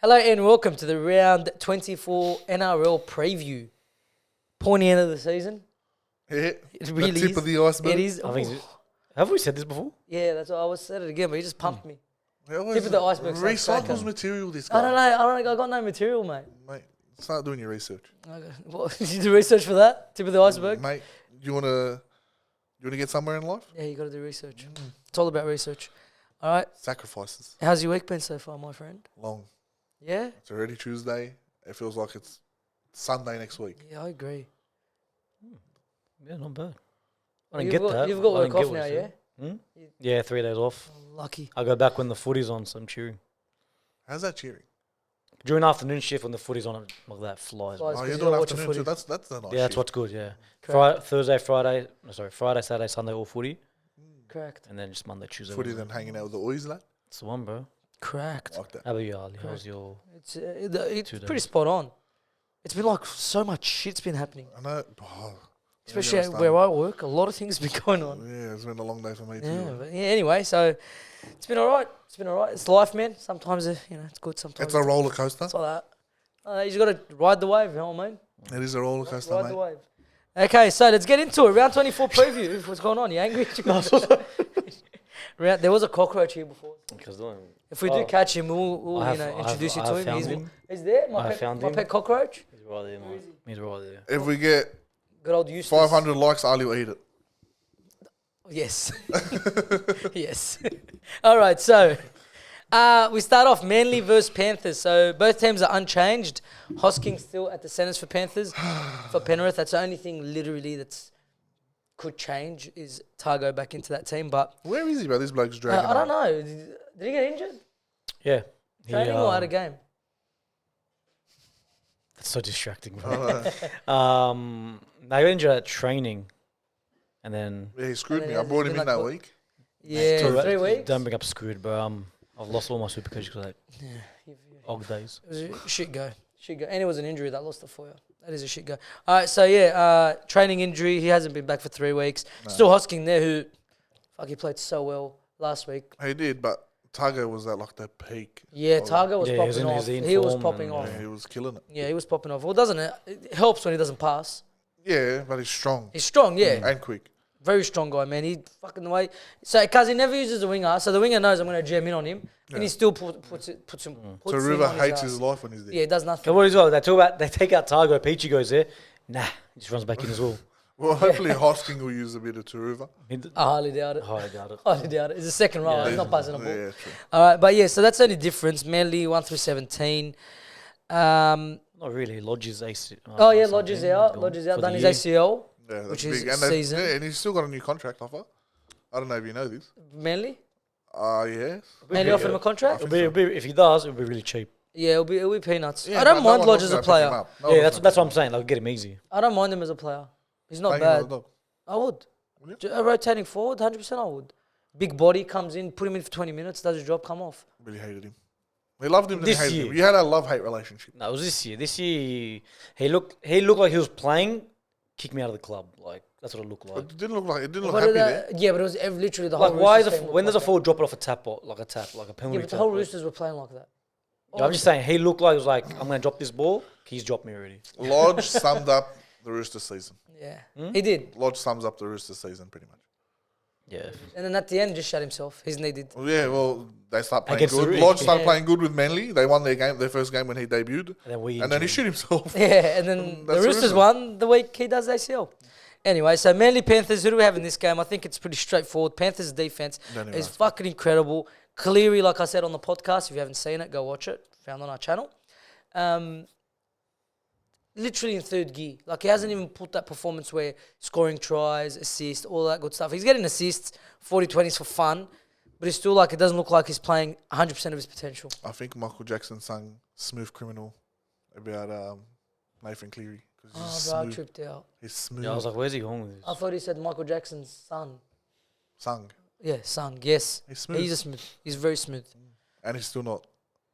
Hello and welcome to the round 24 NRL preview. Pointy end of the season. Yeah, It really the tip is. of the iceberg. It is. I think. Have we said this before? Yeah, that's what I was said it again, but he just pumped me. Tip of the iceberg sounds Recycles cracking. material, this guy. I got no material, mate. Mate, start doing your research. What, did you do research for that? Tip of the iceberg? Mate, you wanna get somewhere in life? Yeah, you got to do research. It's all about research. All right. Sacrifices. How's your week been so far, my friend? Long. Yeah? It's already Tuesday. It feels like it's Sunday next week. Yeah, I agree. Yeah, not bad. You've got work off now, yeah? Yeah, 3 days off. Oh, lucky. I go back when the footy's on, so I'm cheering. How's that cheering? During afternoon shift when the footy's on, like that flies. Flies. Oh, 'cause you're you doing gotta watch the afternoon too. footy. That's the nice Yeah, that's shift. what's good, yeah. Correct. Friday, Saturday, Sunday, all footy. Correct. And then just Monday, Tuesday. Footy Wednesday. then hanging out with the boys, lad. That's the one, bro. Correct. Like that. How about you, Ali? How's your... It's 2 pretty days? spot on. It's been like so much shit's been happening. I know. Oh, Especially yeah, where I work, a lot of things have been going on. Yeah, it's been a long day for me Yeah, too. but yeah, anyway, so it's been all right. It's life, man. Sometimes, it's good. Sometimes It's a roller coaster. it's like that. You just got to ride the wave, you know what I mean? It is a roller coaster, Ride mate. the wave. Okay, so let's get into it. Round 24 preview. What's going on? You angry? There was a cockroach here before. If we do catch him, we'll introduce you to him. found him. He's there, I my found pet him. cockroach. He's right there, mate. He's right there. If we get Good old Eustace. 500 likes, Ali will eat it. Yes. Yes. All right, so we start off Manly versus Panthers. So both teams are unchanged. Hosking still at the centres for Panthers. For Penrith, that's the only thing literally that's could change is Targo back into that team. But Where is he, bro? This bloke's dragging I don't on. know. Did he get injured? Yeah. Training or out of game? That's so distracting, bro. Oh, I got injured at training. And then... yeah, he screwed And me. then I brought it's him been in that like week. Yeah, 3 weeks. Don't bring up screwed, bro. I've lost all my super coaches because Yeah. og days. It was a shit go. And it was an injury that lost it for you. That is a shit go. All right, so yeah, training injury. He hasn't been back for 3 weeks. Still Hosking there, who, he played so well last week. He did, but Targo was at like the peak. Yeah, Oh. Targo was Yeah, he was popping in- off. he was in He was form popping and, off. Yeah, he was killing it. Yeah, he was popping off. Well, doesn't it? It helps when he doesn't pass. Yeah, but he's strong He's strong, yeah. and quick. Very strong guy, man. He fucking the way. So, because he never uses a winger, so the winger knows I'm going to jam in on him, and he still puts him. So River hates his life when he's there. Yeah, he does nothing. So what is it? They take out Targo, Peachy goes there. Nah, he just runs back in as well. Well, hopefully Hosking will use a bit of Taruva. I highly doubt it. I doubt it. Highly doubt it. It's a second row. Yeah. He's not passing the ball. Yeah, true. All right, but yeah, so that's the only difference. Manly 1 through 17. Not really. Lodge's AC. Lodge is out. Lodge is out. For Done the his year. ACL. Yeah, that's Which big. is And season. Yeah, and he's still got a new contract offer. I don't know if you know this. Manly. Yes. Manly offered him a contract. If he does, it'll be really cheap. Yeah, it'll be peanuts. Yeah, I don't but mind no one Lodge else as a is gonna pick him player. up. No one Yeah, else that's what I'm saying. They'll get him easy. I don't mind him as a player. He's not Paying bad. another dog. I would. Would you? A rotating forward, 100% I would. Big body comes in, put him in for 20 minutes, does his job, come off. Really hated him. We loved him, then This hated year. him. You had a love-hate relationship. No, it was this year. This year, he looked like he was playing. Kick me out of the club. Like that's what it looked like. It didn't look But happy there. yeah, but it was literally the whole Like why Roosters is team when looked there's a like forward drop it off a tap, like a that. penalty. Yeah, but the tap, whole like- Roosters were playing like that. Yeah, I'm just saying he looked like he was like I'm gonna drop this ball. He's dropped me already. Lodge summed up the Rooster season. Yeah, he did. Lodge sums up the Rooster season pretty much. Yeah. And then at the end, just shut himself. He's needed. Well, yeah, well, they start playing Against the good. Roosters. Lodge started Yeah. playing good with Manly. They won their first game when he debuted. And And then he shit himself. Yeah, and then the That's Roosters Roosters. won the week he does ACL. Anyway, so Manly Panthers, who do we have in this game? I think it's pretty straightforward. Panthers' defense Don't even is ask. fucking incredible. Cleary, like I said on the podcast, if you haven't seen it, go watch it. Found on our channel. Literally in third gear. Like, he hasn't even put that performance where scoring tries, assists, all that good stuff. He's getting assists, 40-20s for fun, but it's still like, it doesn't look like he's playing 100% of his potential. I think Michael Jackson sung "Smooth Criminal" about Nathan Cleary. 'Cause he's Oh, bro, I smooth. tripped out. He's smooth. Yeah, I was like, where's he going with this? I thought he said Michael Jackson's son. Sung. Yeah, son, yes. He's smooth. He's a smooth. He's very smooth. And he's still not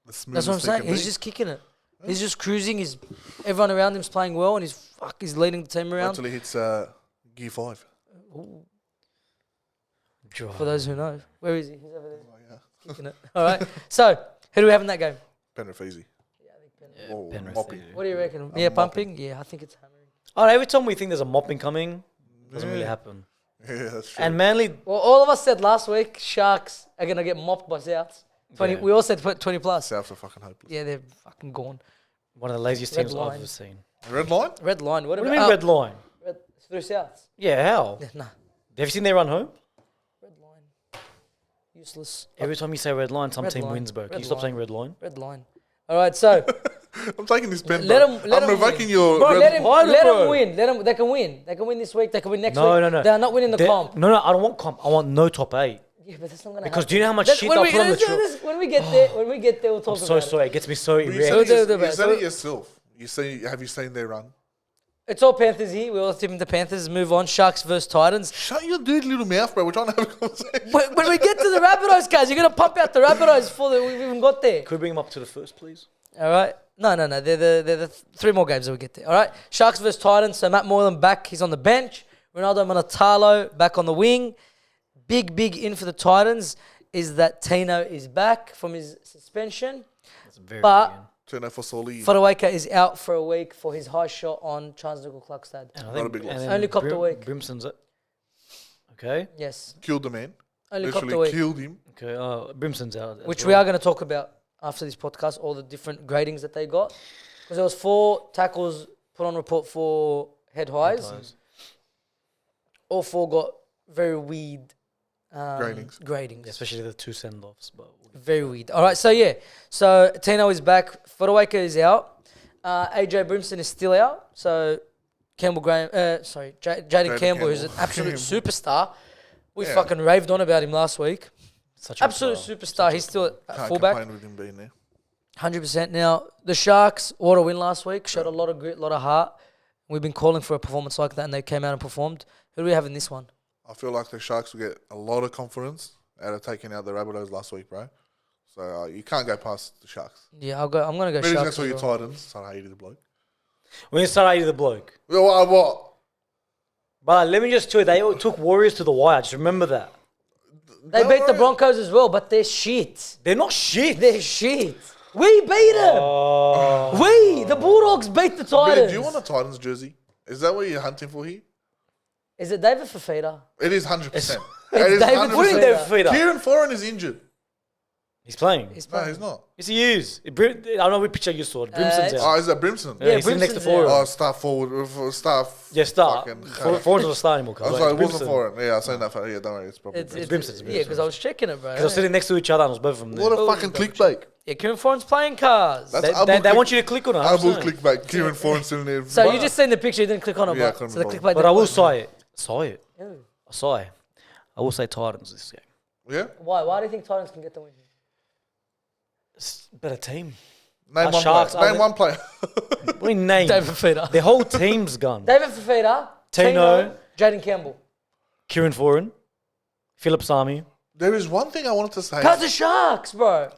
the smoothest. That's what I'm he saying. can He's be. just kicking it. He's just cruising. Everyone around him's playing well, and he's leading the team Wait around. till he hits gear 5. Ooh, Dry. for those who know, where is he? He's over there Oh, yeah. kicking it. All right. So who do we have in that game? Penrith easy. Oh, Penrith, mopping. yeah. What do you reckon? I'm Yeah, mopping. pumping? Yeah, I think it's hammering. Oh, every time we think there's a mopping coming, doesn't really happen. Yeah, that's true. And Manly, Well, all of us said last week Sharks are going to get mopped by Souths. 20. Yeah. We all said 20 plus. Souths are fucking hopeless. Yeah, they're fucking gone. one of the laziest Red teams line. I've ever seen. Red line? Red line. What do you mean red line? Red, through Souths. Yeah, how? Yeah, nah. Have you seen their run home? Red line. Useless. Every time you say red line, some Red team line. wins, bro. Can Red you stop line. saying red line? Red line. All right, so I'm taking this pen. Let bro. him- let I'm him revoking win. your. bro, red let him line, bro. win. They can win. They can win this week. They can win next No, week. no, no. They are not winning the comp. No, I don't want comp. I want no top 8. Yeah, but that's not gonna Because happen. do you know how much That's- shit when they'll we- put on the listen, tro- listen, when we get there, we'll talk I'm about so it. sorry. It gets me so You irate. said it, do you that. said it yourself. Have you seen their run? It's all Panthers here. We all tipping the Panthers. Move on. Sharks versus Titans. Shut your dirty little mouth, bro. We're trying to have a conversation. When we get to the Rabbitohs, guys, you're gonna pump out the Rabbitohs before we've even got there. Could we bring him up to the first, please? All right. No. They're the 3 more games that we get there. All right. Sharks versus Titans. So Matt Moylan back. He's on the bench. Ronaldo Monotalo back on the wing. Big in for the Titans is that Tino is back from his suspension. That's very But- good. Turn out for Soli. Fodawaker is out for a week for his high shot on Charles Nickel-Clarkstad. And I Not a big loss. then Only copped a week. Brimson's it. Okay. Yes. Killed the man. Only copped a Literally week. killed him. Okay. Brimson's out. as Which well. we are going to talk about after this podcast, all the different gradings that they got. Because there was 4 tackles put on report for head highs. All 4 got very weird gradings. Yeah, especially the 2 send-offs. But Very weird. All right, so yeah. So Tino is back. Fodawaker is out. AJ Brimson is still out. So Campbell Graham, Jaden Campbell, who's an absolute superstar. We Yeah. fucking raved on about him last week. such a Absolute player. superstar. He's still at Can't fullback. complain with him being there. 100%. Now, the Sharks, what a win last week. Showed a lot of grit, a lot of heart. We've been calling for a performance like that, and they came out and performed. Who do we have in this one? I feel like the Sharks will get a lot of confidence out of taking out the Rabbitohs last week, bro. So you can't go past the Sharks. Yeah, I'm going to go Maybe Sharks. against all your as well. Titans. So I hated the bloke. When you start 80 the bloke. Well, what? But let me just tell you, they took Warriors to the wire. Just remember that. They beat the Broncos as well, but they're shit. They're not shit. They're shit. We beat them. The Bulldogs beat the Billy, Titans. do you want a Titans jersey? Is that what you're hunting for here? Is it David Fafita? It is 100%. It's It is David 100%. Put him there, feet up. Kieran Foran is injured. He's playing. He's No, playing. he's not. Yes, he is. I don't know which picture you saw. Brimson's it's- out. Oh, is that Brimson? Yeah, he's sitting next to Brimson's Foran. Oh, start forward. Start. Yeah, start. fucking- Foran's not a star anymore. I'm sorry, it wasn't Foran. Yeah, I seen that. Yeah, don't worry. It's probably It's Brimson. Brimson's yeah, because I was checking it, bro. Because they're sitting next to each other and it was both of them there. What a fucking clickbait. Yeah, Kieran Foran's playing cars. That's They want you to click on it. I will 100%. clickbait. Kieran Foran sitting there. So you just seen the picture, you didn't click on it, Yeah, I but couldn't so the bother. clickbait. But I will say it. Yeah. I saw it. I will say Titans this game. Yeah? Why? Why do you think Titans can get the win? It's a better team. Name Our one Sharks player. are Name the- one player. What do you name? David Fafita. The whole team's gone. David Fafita. Tino. Jaden Campbell. Kieran Foran. Philip Sami. There is one thing I wanted to say. Cause the Sharks, bro.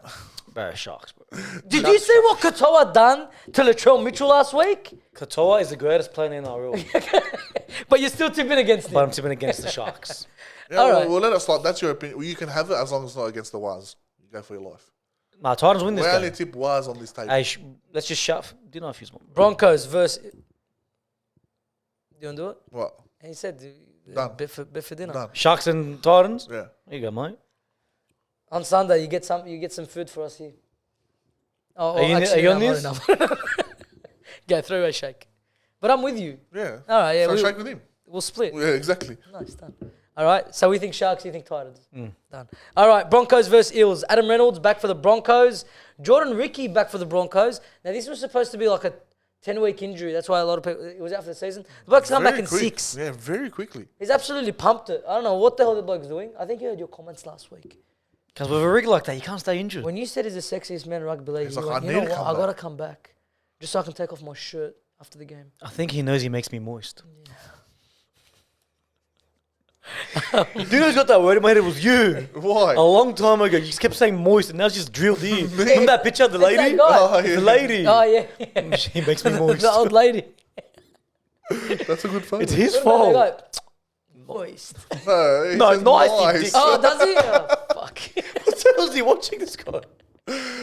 Bro, Sharks, bro. Did you see what Katoa done to Latrell Mitchell last week? Katoa is the greatest player in the NRL. But you're still tipping against him. But I'm tipping against the Sharks. Yeah, All well, right. well, let us slide. That's your opinion. Well, you can have it as long as it's not against the Wires. You go for your life. Nah, Titans win We this only game. tip Wires on this table. Hey, let's just shut. Do you know if he's one? Broncos versus. Do you want to do it? What? He said, Done. bit for dinner. Done. Sharks and Titans? Yeah. There you go, mate. On Sunday, you get some food for us here. Oh, Are you on no, this? no, no. Go three-way shake. But I'm with you. Yeah. All right, yeah, So we- shake with him. We'll split. Yeah, exactly. Nice, done. All right, so we think Sharks, you think Titans. Mm. Done. All right, Broncos versus Eels. Adam Reynolds back for the Broncos. Jordan Ricky back for the Broncos. Now, this was supposed to be like a 10-week injury. That's why a lot of people, it was out for the season. The bloke's come back in quick. 6. Yeah, very quickly. He's absolutely pumped it. I don't know what the hell the bloke's doing. I think you heard your comments last week. Because with a rig like that, you can't stay injured. When you said he's the sexiest man in rugby league, He's you like, went, I you need know to what, come I back. got to come back. Just so I can take off my shirt after the game. I think he knows he makes me moist. Do you know who's got that word in my head? It was you. Why? A long time ago, you just kept saying moist, and now it's just drilled in. Remember that picture of the It's that lady? guy. Oh, yeah. The lady. Oh, yeah. She makes me moist. The old lady. That's a good photo. It's his What about fault. that guy? Moist. No, he No, says nice, you dick. Oh, does he? Oh, fuck. What the hell is he watching this guy?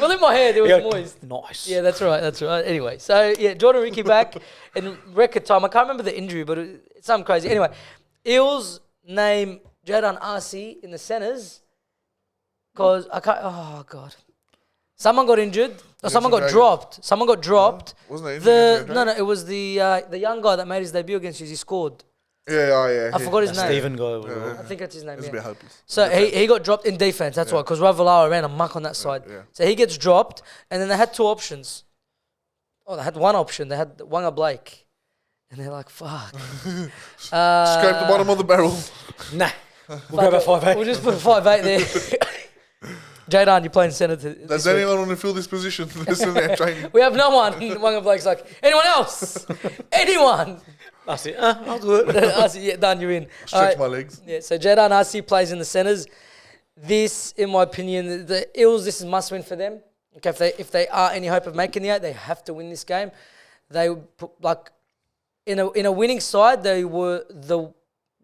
Well, in my head, it was Yeah, moist. nice. Yeah, that's right. That's right. Anyway, so yeah, Jordan Ricky back in record time. I can't remember the injury, but it's something crazy. Anyway, Eels name Jadon Arcee in the centres because I can't. Oh god, someone got injured or someone got Dragons. dropped. Someone got dropped. Wasn't it? No, it was the young guy that made his debut against you. He scored. Yeah. I forgot his name. Stephen guy. I think that's his name. It's a Yeah. bit hopeless. So he got dropped in defense. That's why, because Ravalawa ran a muck on that side. yeah. So he gets dropped, and then they had two options. Oh, they had one option. They had Wanga Blake, and they're like, "Fuck." Scrape the bottom of the barrel. Nah. We'll go about 5'8". We'll just put 5'8" there. Jadon, you're playing centre. Does this week. anyone want to fill this position? Listen, they're training. We have no one. Wanga Blake's like, anyone else? Anyone? That's it. I'll do it. I said, yeah, done. You're in. All Stretch right. my legs. Yeah, so Jadon Arcee plays in the centres. This, in my opinion, the Eels, this is must win for them. Okay, if they are any hope of making the 8, they have to win this game. They put, like in a winning side, they were the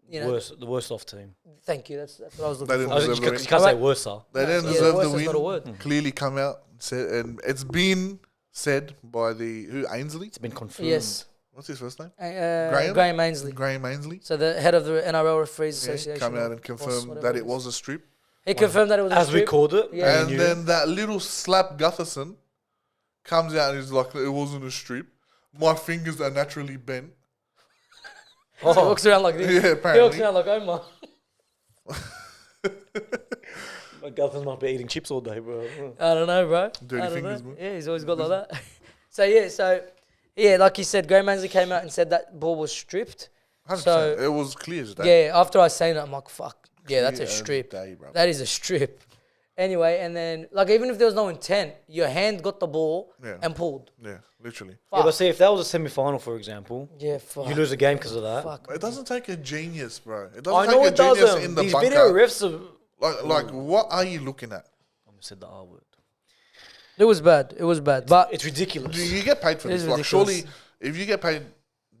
The worst off team. Thank you. That's what I was They looking didn't for. deserve the You win. can't say Alright. worse, huh? They didn't Yeah, deserve worse the is not a win. word. Clearly come out and said, and it's been said by the Ainsley. It's been confirmed. Yes, What's his first name? Graham Ainsley. Graham Ainsley. So the head of the NRL Referees Yeah, Association. come out and boss, confirmed whatever that it it is. was a strip. He confirmed that it was a As we strip. called it. Yeah. And then that little slap Gutherson comes out and is like, it wasn't a strip. My fingers are naturally bent. He walks around like this. Yeah, He walks apparently. around like Omar. My girlfriend might be eating chips all day, bro. I don't know, bro. Dirty I don't fingers, know. bro. Yeah, he's always got like that. So like you said, Graham Ainsley came out and said that ball was stripped. 100%. So- it was clear as day. Yeah, after I seen it, I'm like, fuck. Yeah, that's a Clear as strip. day, bro. That is a strip. Anyway, and then, like, even if there was no intent, your hand got the ball Yeah. and pulled. Yeah, literally. Yeah, but see, if that was a semi-final, for example, Yeah, fuck. you lose a game because of that. Fuck. It doesn't take a genius, bro. It I doesn't know take it a genius doesn't. in the These bunker. video refs are... Like, what are you looking at? I said the R word. It was bad. It was bad. But It's ridiculous. Do you get paid for It this? is like, ridiculous. surely, if you get paid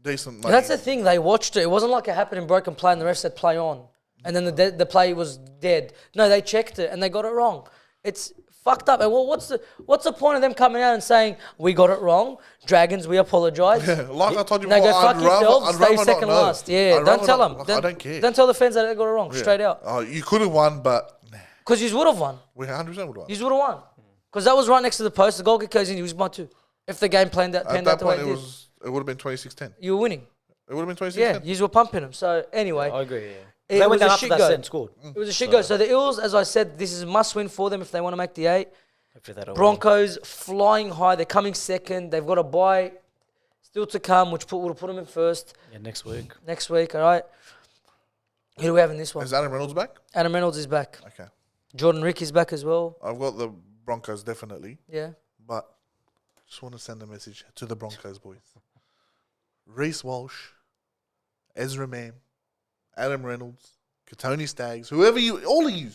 decent money, that's the thing. They watched it. It wasn't like it happened in broken play and the ref said play on. And then the play was dead. No, they checked it and they got it wrong. It's fucked up. And well, what's the point of them coming out and saying, we got it wrong? Dragons, we apologise. Yeah, like I told you They before, go fuck yourselves, I'd stay rather not second know. last. Yeah, I'd don't rather tell not- them. like, I don't care. Don't tell the fans that they got it wrong. Yeah. Straight out. Oh, you could have won, but Because you would have won. we 100% would have won. You would have won. Because that was right next to the post. The goal kick goes in. He was my two. If the game panned out At the that way point, it it did, would have been 26-10. you were winning. It would have been 26-10. Yeah, you were pumping him. So anyway, I agree, yeah. It They was went a down after shit that go. set and scored. it was a shit go. So the Eels, as I said, this is a must win for them if they want to make the 8. Hopefully that'll Broncos flying high. They're coming second. They've got a bye still to come, which would have put them in first win. Yeah, next week. next week. All right. Who do we have in this one? Is Adam Reynolds back? Adam Reynolds is back. Okay. Jordan Ricky's back as well. I've got the Broncos definitely, Yeah. but just want to send a message to the Broncos boys. Reece Walsh, Ezra Mam, Adam Reynolds, Katoni Staggs, whoever you, all of you,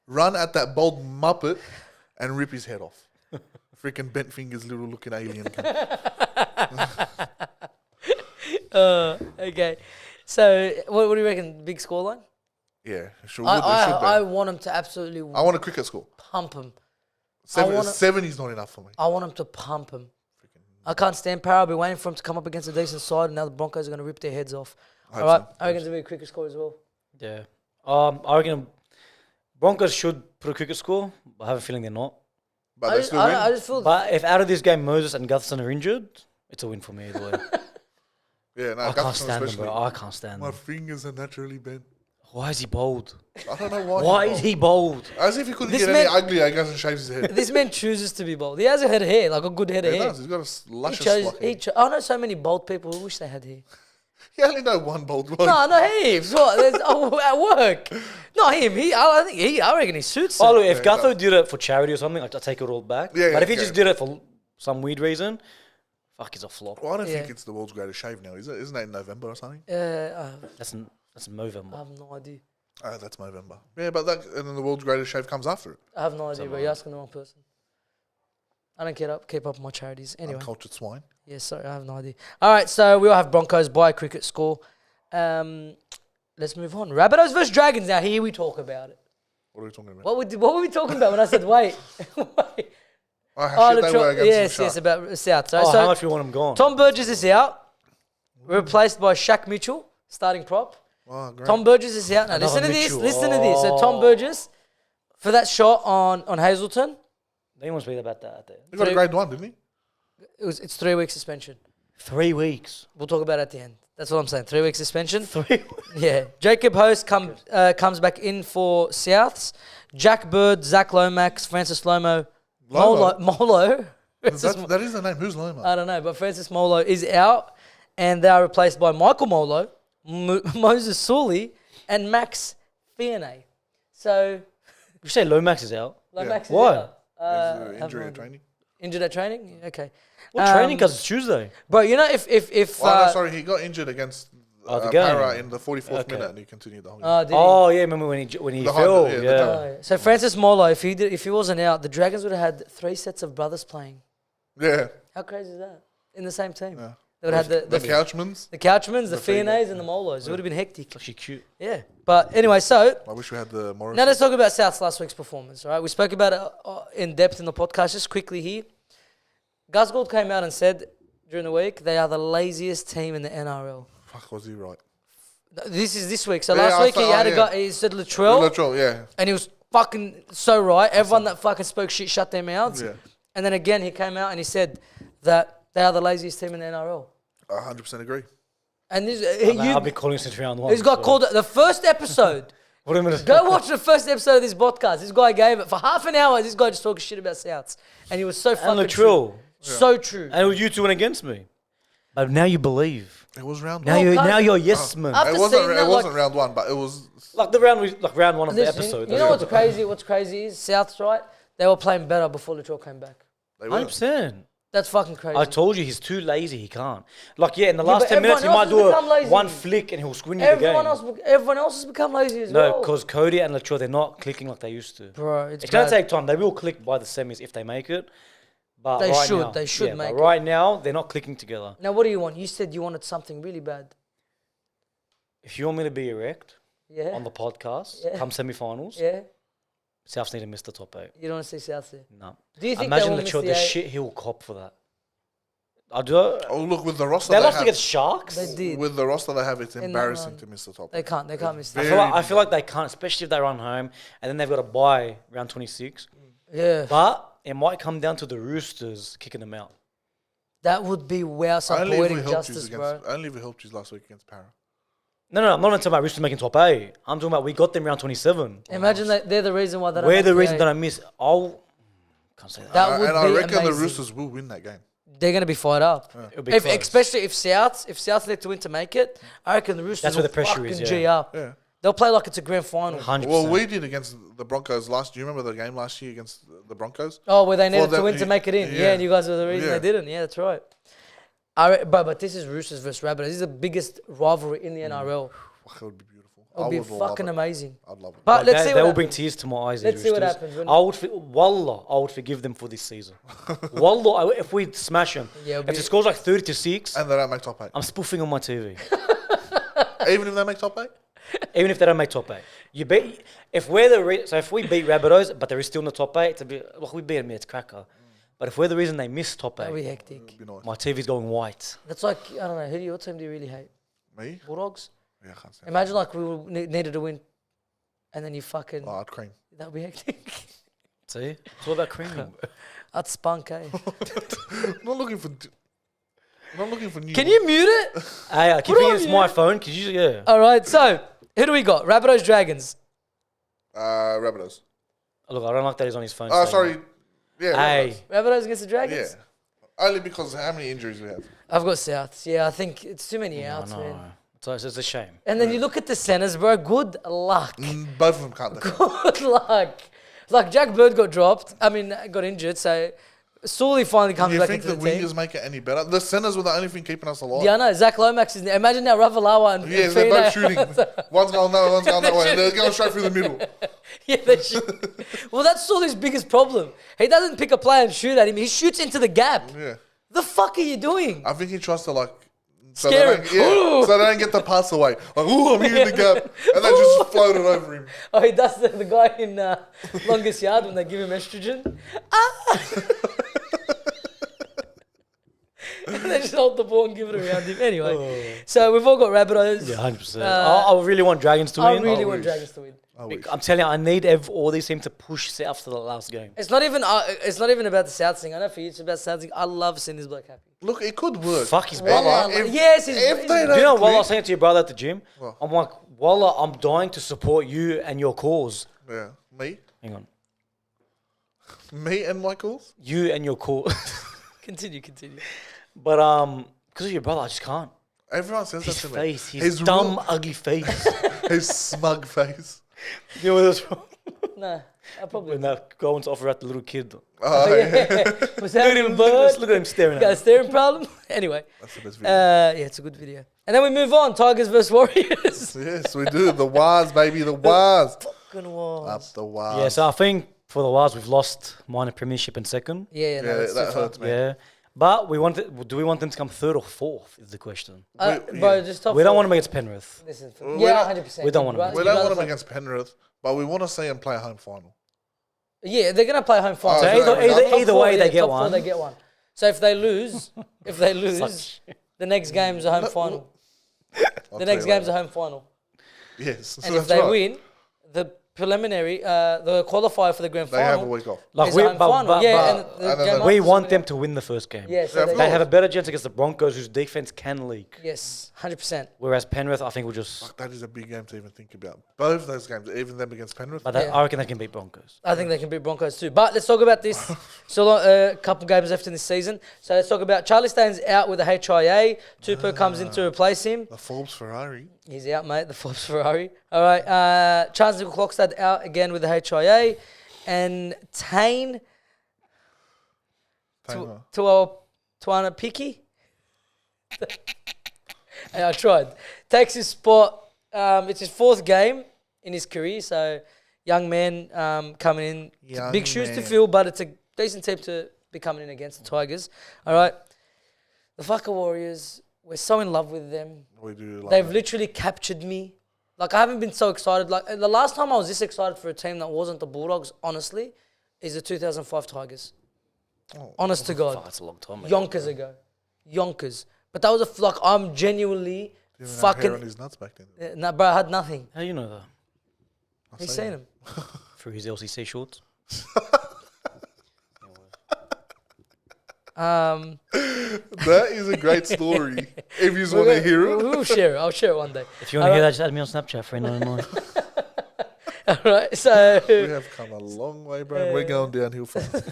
run at that bold muppet and rip his head off. Freaking bent fingers, little looking alien. Okay. So what do you reckon? Big scoreline? Yeah, sure. I Should be. want him to absolutely I want a cricket score. pump him. Seven, wanna- 70's not enough for me. I want him to pump him. I can't stand Parra. I'll be waiting for him to come up against a decent side, and now the Broncos are going to rip their heads off. I All hope right. so. I reckon it's going to be a cricket score as well. Yeah. I reckon Broncos should put a cricket score, but I have a feeling they're not. But I they just, still I, win. I just feel But if out of this game Moses and Gutherson are injured, it's a win for me either way. Yeah, no, I can't Gutherson stand them, especially. bro. I can't stand My them. fingers are naturally bent. Why is he bold? I don't know why. Why he's is he bold? bold. As if he couldn't This get any man- uglier, he goes and shaves his head. this man chooses to be bold. He has a head of hair, like a good head of He hair. does. He's got a He luscious chose. flock head. I know so many bold people who wish they had hair. You only know one bold one. No, no heaps. What? At work. Not him. I reckon he suits Oh, it. look, if Gutho did it for charity or something, I'd take it all back. Yeah, but if he okay. just did it for some weird reason, fuck, he's a flop. Well, I don't Yeah. think it's the world's greatest shave now, is it? Isn't it in November or something? That's in I November. have no idea. Oh, that's November. Yeah, but that and then the world's greatest shave comes after it. I have no idea, but you're asking the wrong person. I don't keep up with my charities. Anyway. Uncultured swine. Yeah, sorry, I have no idea. All right, so we all have Broncos by cricket score. Let's move on. Rabbitohs versus Dragons. Now, here we talk about it. What are we talking about? What were we talking about when I said wait? Wait. Oh, shit, they were against yes, the yes, Sharks. about South. So, Oh, so how much we want him gone? Tom Burgess is out, replaced by Shaq Mitchell, starting prop. Oh, great. Tom Burgess is out. Now Another listen to this. Mitchell. Listen to this. So Tom Oh. Burgess for that shot on Hazelton, They must be about that. He got a grade 1, didn't he? it's 3 weeks suspension. 3 weeks. We'll talk about it at the end. That's what I'm saying. 3 weeks suspension. 3 Yeah. Jacob Host comes back in for Souths. Jack Bird, Zach Lomax, Francis Molo. Molo. That is the name. Who's Loma? I don't know, but Francis Molo is out, and they are replaced by Michael Molo, Moses Sully, and Max Fiane. So, You say Lomax is out. Lomax Why? is out. He's, injury at training. Injured at training? Yeah, okay. What training? Because it's Tuesday. Bro, you know if Oh, no, sorry, he got injured against the game. Para in the 44th Okay. minute, and he continued the whole game. did he? Oh yeah, remember when he The fell? hard- yeah, the Yeah. double. Oh, so Francis Molo, if he wasn't out, the Dragons would have had 3 sets of brothers playing. Yeah. How crazy is that? In the same team. Yeah. They would have had The Couchmans. the Couchmans, the The Fiane. Fianes, and the Molos. It would have been hectic. Actually cute. Yeah. But anyway, so I wish we had the Morris. now let's talk about South's last week's performance. All right, we spoke about it in depth in the podcast. Just quickly here, Gus Gould came out and said during the week they are the laziest team in the NRL. Fuck, was he right? This is this week. So Yeah, last I week he thought- had oh, a yeah. guy. He said Latrell, Latrell, yeah. and he was fucking so right. Everyone that fucking spoke shit shut their mouths. Yeah. And then again he came out and he said that they are the laziest team in the NRL. 100% agree. And this, I've been calling since round 1. he's got called the first episode. What am I gonna Go watch the first episode of this podcast. This guy gave it for half an hour. This guy just talking shit about Souths, and he was so fucking And true. Latrell. So true. And it was you two went against me. But now you believe. It was round Now one. you can't- now you're yes man. After It wasn't. seeing It that, wasn't like- round one, but it was. Like round 1 of the Listen, episode. you know what's crazy? What's crazy is Souths, right? They were playing better before Latrell came back. They were. 100%. That's fucking crazy. I told you he's too lazy. He can't. Like in the Yeah, last but 10 minutes he everyone might else do has become lazy. one flick and he'll squin you the game. Everyone else has become lazy as No, well. because Cody and Latrell they're not clicking like they used to. Bro, it's It's gonna bad. take time. They will click by the semis if they make it. But They right should. Now, They should but make it. right now they're not clicking together. Now, what do you want? You said you wanted something really bad. If you want me to be erect Yeah. on the podcast, Yeah. come semi-finals, Yeah. Souths need to miss the top 8. You don't want to see Souths there. No. Do you think Imagine they will miss Latrell, the the eight? shit he'll cop for that. I do. Oh, look, with the roster They they lost have, against Sharks. They did. with the roster they have, it's that embarrassing run. to miss the top. They can't. They can't miss that. I feel like they can't, especially if they run home and then they've got to buy round 26. Yeah. But it might come down to the Roosters kicking them out. That would be wow, some Only if we poetic helped you justice, against. bro. Only if we helped you last week against Para. No, I'm not talking about Roosters making top 8. I'm talking about we got them round 27. Imagine that they're the reason why they don't We're make the reason eight. that I miss. Can't say that. That would And I be reckon amazing. the Roosters will win that game. They're going to be fired up. It'll be If, close. especially if Souths need to win to make it, I reckon the Roosters That's where will the pressure fucking is, yeah. G up. Yeah. They'll play like it's a grand final. 100%. Well, we did against the Broncos last. Do you remember the game last year against the Broncos? Oh, where they needed to them- win to make it in. Yeah, yeah. and you guys are the reason Yeah. they didn't. Yeah, that's right. But this is Roosters versus Rabbitohs. This is the biggest rivalry in the NRL. Fuck, it would be beautiful. It would be fucking love it. amazing. I'd love it. But let's see They what will bring happens. tears to my eyes. Let's these see what Roosters. happens when- I would, Wallah, I would forgive them for this season. Wallah, if we smash them, Yeah, it'll if be- it scores like 30-6, And they don't make top 8. I'm spoofing on my TV. Even if they make top 8? Even if they don't make top 8, you beat. If we're so if we beat Rabbitohs, but they're still in the top 8, it's a bit. Well, we beat them, it's cracker. But if we're the reason they miss top 8, That'll be hectic. It'd be nice. my TV's going white. That's like, I don't know, what team do you really hate? Me? Bulldogs? Yeah, I can't say. Imagine like we needed to win and then you fucking, Oh, I'd cream. that would be hectic. See, it's all about cream. That's spunk, eh? I'm not looking for. I'm not looking for new. Can you mute it? Hey, I keep Put thinking on it's mute. my phone. Cause you, yeah. All right, so who do we got? Rabbitohs, Dragons. Rabbitohs. Look, I don't like that he's on his phone. Oh, saying sorry. Yeah. Hey, Rabbitohs against the Rabbitohs. Dragons? Yeah. Only because how many injuries we have. I've got Souths. Yeah, I think it's too many that. outs, no, man. it's a shame. And then you look at the centers, bro. Good luck. Both of them can't defend. Good luck. Like Jack Bird got dropped. got injured. So Sully finally comes Do you back think into the the team. wingers make it any better? The centers were the only thing keeping us alive. Yeah, I know. Zach Lomax is there. Imagine now Ravalawa and Yeah, and they're both Fino. shooting. One's going that way, one's going that way. They're going straight through the middle. Yeah, they should. Well, that's Sully's biggest problem. He doesn't pick a player and shoot at him. He shoots into the gap. Yeah. The fuck are you doing? I think he tries to So Scare him. so they don't get the pass away. Like, ooh, I'm here in the gap. And they just float it over him. Oh, he does the guy in Longest Yard when they give him estrogen. Ah! And they just hold the ball and give it around him. Anyway, so we've all got Rabbitohs. Yeah, 100%. I really want Dragons to I win. really want Dragons to win. I wish. I'm telling you, I need all these teams to push South to the last game. It's not even about the South thing. I know for you it's about South thing. I love seeing this bloke happy. Look, it could work. Fuck his Wallah, brother. yes, if he's they Do you know don't what I click- was saying to your brother at the gym? What? I'm like, Wallah, I'm dying to support you and your cause. Yeah, me? Hang on. Me and my calls? You and your cause. continue. But because of your brother, I just can't. Everyone says His that to face, me. his dumb, ugly face. His smug face. You know what that's from? No, I probably When that go on to offer at the little kid. Oh, yeah. Was that Look at him, bird? look at him staring Got a at him. staring problem? Anyway, That's the best video. yeah, it's a good video. And then we move on. Tigers versus Warriors. Yes, we do. The Waz, baby. The Waz. Fucking was. Up the Waz. Yeah, so I think for the Wars, we've lost minor premiership in second. Yeah, no, Yeah, that's that too far. hurts, man. Yeah. But do we want them to come third or fourth is the question. Bro, just top We don't four. want them against Penrith. Listen, We yeah, don't- 100%. we don't want 'em. We don't want them against Penrith, but we want to see them play a home final. Yeah, they're gonna play home final. So either Top way, four, they get top four, one. they get one. So if they lose, Such- the next game's a home final. I'll The tell next you game's later. a home final. Yes. And if they win, the preliminary, the qualifier for the grand they have a final week off. Like is we, a home final. Yeah, and the and then game they- we after's want gonna them be- to win the first game. Yeah, so Yeah, of they, They have a better chance against the Broncos, whose defense can leak. yes, 100%. Whereas Penrith, I think, will just. Fuck, that is a big game to even think about. Both those games, even them against Penrith. But Yeah. I reckon they can beat Broncos. I think they can beat Broncos too. But let's talk about this. So a couple games left in this season. So let's talk about Charlie Staines out with a HIA. Tupou comes in to replace him. The Forbes Ferrari. He's out, mate. The Forbes Ferrari. All right. Charles Nickel-Clockstad out again with the HIA. And Tane Tamer. Tuana Picky. I tried. Takes his spot. It's his fourth game in his career. So young man coming in. Young Big shoes to man. fill, but it's a decent team to be coming in against the Tigers. All right. The fucker Warriors, we're so in love with them. We do like They've that. literally captured me. Like, I haven't been so excited. Like, the last time I was this excited for a team that wasn't the Bulldogs, honestly, is the 2005 Tigers. Oh. Honest to God. Fuck, that's a long time. mate. Yonkers ago. Yonkers. But that was like, I'm genuinely Didn't even have hair on fucking... his nuts back then. Nah, bro, I had nothing. How you know that? He's seen him. Through his LCC shorts. That is a great story. If you want to hear it. We'll share it. I'll share it one day. If you want to hear that, just add me on Snapchat, friend. I don't mind. All right, so... We have come a long way, bro. We're going downhill fast.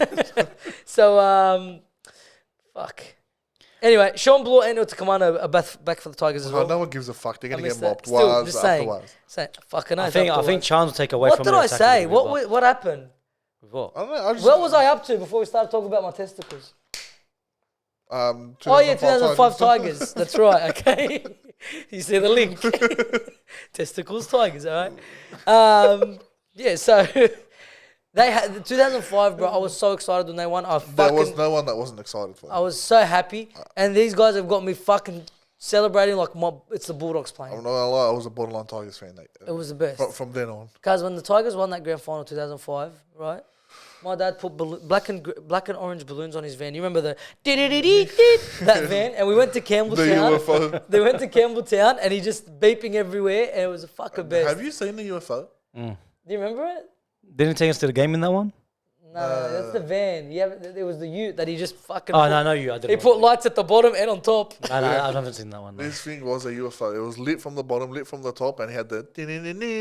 So, fuck. Anyway, Sean Blore and Otakamano are back for the Tigers as Oh, well. no one gives a fuck. They're I going to get missed that. mopped. Still, Waz just after saying. Waz. Say, fucking I oath think after Waz. Chance will take away What from did their I attack say? a little bit, What happened? but- What? I don't know. I just, What was I up to before we started talking about my testicles? Oh, Yeah, 2005 Tigers. That's right, okay. You see the link. Testicles, Tigers, all right? Yeah, so they had the 2005, bro. I was so excited when they won. There was no one that wasn't excited for I it. was so happy. And these guys have got me fucking celebrating like it's the Bulldogs playing. I'm not going to lie. I was a borderline Tigers fan. It was the best. From then on. Guys, when the Tigers won that grand final 2005, right? My dad put black and orange balloons on his van. You remember the that van? And we went to The Campbelltown. UFO. They went to Campbelltown and he just beeping everywhere and it was a fucking best. Have you seen the UFO? Do you remember it? Didn't he take us to the game in that one? No, that's the van. Yeah, it was the ute that he just fucking. Oh, no, you. I didn't. He put lights at the bottom and on top. No, I haven't seen that one. No. This thing was a UFO. It was lit from the bottom, lit from the top, and it had the.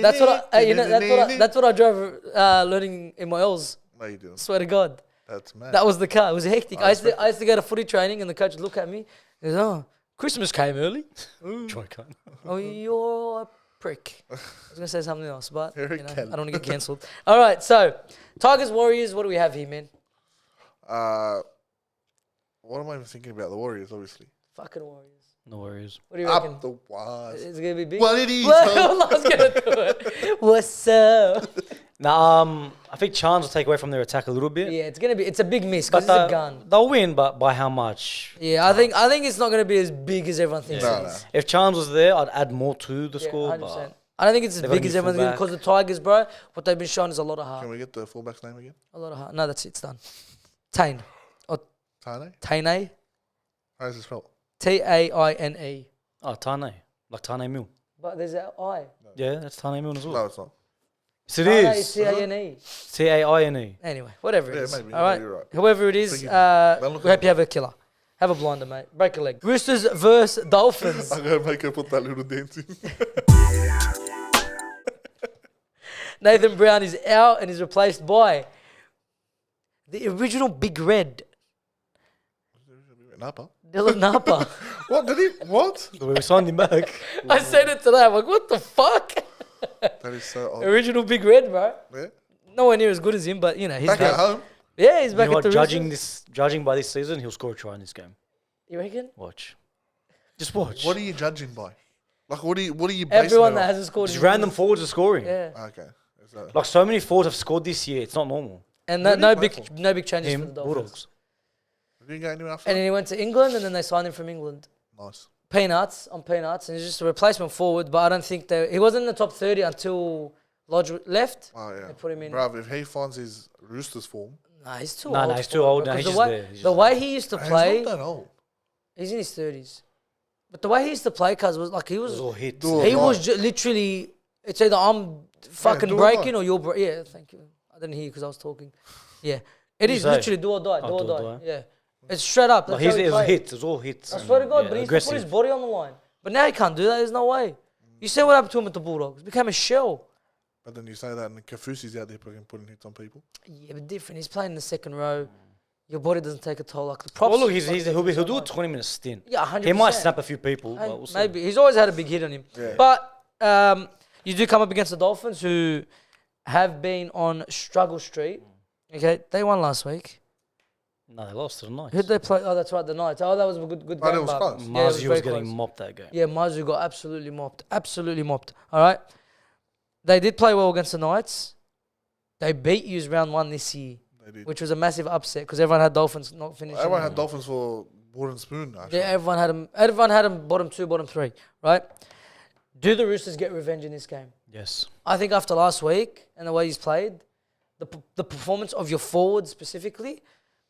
That's what that's what I drove learning in my L's. No, you didn't. Swear to God, That's mad. that was the car. It was hectic. I I used to go to footy training and the coach would look at me. He goes, "Oh, Christmas came early." Oh, you're a prick. I was gonna say something else, but You're a I cunt. don't want to get cancelled. All right, so Tigers Warriors. What do we have here, man? What am I even thinking about? The Warriors, obviously. Fucking Warriors. No worries. What do you reckon? Up the wires. Is it gonna be big? What it is, Well, huh? I was gonna do it. What's up? Now, I think Chance will take away from their attack a little bit. Yeah, it's a big miss But because it's a gun. they'll win, but by how much? Yeah, I think it's not going to be as big as everyone thinks No, it no. is. If Chance was there, I'd add more to the Yeah, score. 100%. But I don't think it's as They've got a big as new everyone's going fullback. because the Tigers, bro, what they've been showing is a lot of heart. Can we get the fullback's name again? A lot of heart. No, that's it. It's done. Tane. Or Tane? Tane. How is it spelled? Taine. oh, Tane. Like Tane Mill. But there's an I. Yeah, that's Tane Mill as well. No, it's not. Yes, it Tane is. T-A-N-E. Taine. Anyway, whatever it Yeah, is. maybe. All right. You're right. Whoever it is, Forgive me. we Don't look hope at you have a killer. Have a blinder, mate. Break a leg. Roosters versus Dolphins. I'm going to make her put that little dance in. Nathan Brown is out and is replaced by the original Big Red, Napa? Dylan Napa. What? Did he? What? We signed him back. I said it today. I'm like, what the fuck? That is so odd. Original Big Red, bro. Yeah. Nowhere near as good as him, but you know he's Back back. at home. Yeah, he's You back know at what? the Judging Roosters. by this season, he'll score a try in this game. You reckon? Watch. Just watch. What are you judging by? Like, what are you basing Everyone it that on? hasn't scored. Just in random years. forwards are scoring. Yeah, Okay. Is that- Like so many forwards have scored this year. It's not normal. and Who no, did no he play big, for? no big changes for the Him, Dolphins. Bulldogs. Did he go anywhere after? And then he went to England, and then they signed him from England. Nice. Peanuts, and he's just a replacement forward. But I don't think he wasn't in the top 30 until Lodge left. Oh, yeah. They put him in. Bruv, if he finds his Roosters form, Nah, he's too Nah, old. he's for too it, old bro, now. 'cause He's the just way, there. He's the just way he used to play, he's not that old. he's in his 30s. But the way he used to play, cuz was like he It was was all hits. Do or he die. was literally. It's either I'm fucking do or breaking die. or you're yeah. Thank you. I didn't hear you because I was talking. Yeah, it you is say? literally do or die. Oh, Do or do or die. die. Yeah, it's straight up. Like That's how he it was played. hits. It was all hits. I swear to God, Yeah, but he used to put his aggressive. body on the line. But now he can't do that. There's no way. You see what happened to him at the Bulldogs? He became a shell. But then you say that, and Kafusi's out there putting hits on people. Yeah, but different. He's playing in the second row. Your body doesn't take a toll. Like the props. Well, look, he'll do a 20-minute stint. Yeah, 100%. He might snap a few people, but we'll see. Maybe he's always had a big hit on him. Yeah. But you do come up against the Dolphins, who have been on struggle street. Okay, they won last week. No, they lost to the Knights. Who'd they play? Oh, that's right, the Knights. Oh, that was a good But game. it was but- close. Yeah, it Mazu was very getting close. mopped that game. Yeah, Mazu got absolutely mopped. Absolutely mopped. All right. They did play well against the Knights. They beat you round one this year, They did. which was a massive upset because everyone had Dolphins not finishing. Everyone had Dolphins for wooden spoon, actually. Yeah, everyone had them. Everyone had them bottom two, bottom three. Right? Do the Roosters get revenge in this game? Yes. I think after last week and the way he's played, the performance of your forward specifically,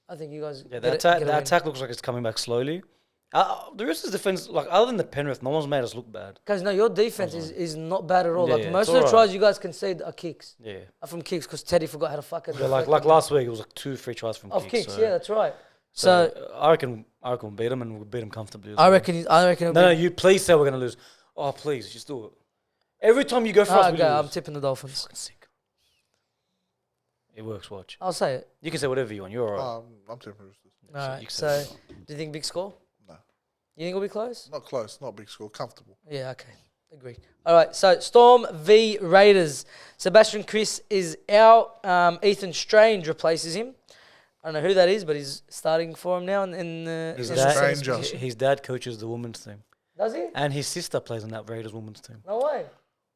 I think you guys Yeah, get the a win. attack looks like it's coming back slowly. The Roosters' defense, like other than the Penrith, no one's made us look bad. Guys, no, your defense is not bad at all. Yeah, like yeah, most it's of the alright. tries you guys concede are kicks. Yeah. Are from kicks because Teddy forgot how to fucking Yeah, like deflect last week, it was like 2 free tries from of kicks. kicks. so, Yeah, that's right. So I reckon we'll beat them and we'll beat them comfortably. As I well. reckon. It'll No, be, you please say we're gonna lose. Oh, please, just do it. Every time you go for us, we okay, I'm lose. tipping the Dolphins. Fucking sick. It works. Watch. I'll say it. You can say whatever you want. You're alright. I'm tipping Roosters. All you right. can So, say do you think big score? No. You think it'll be close? Not close, not big score, comfortable. Yeah. Okay. Agreed. All right. So Storm v Raiders. Sebastian Chris is out. Ethan Strange replaces him. I don't know who that is, but he's starting for him now. In the His in the dad, second Stranger. position. his dad coaches the women's team, Does he? and his sister plays on that Raiders women's team. No way.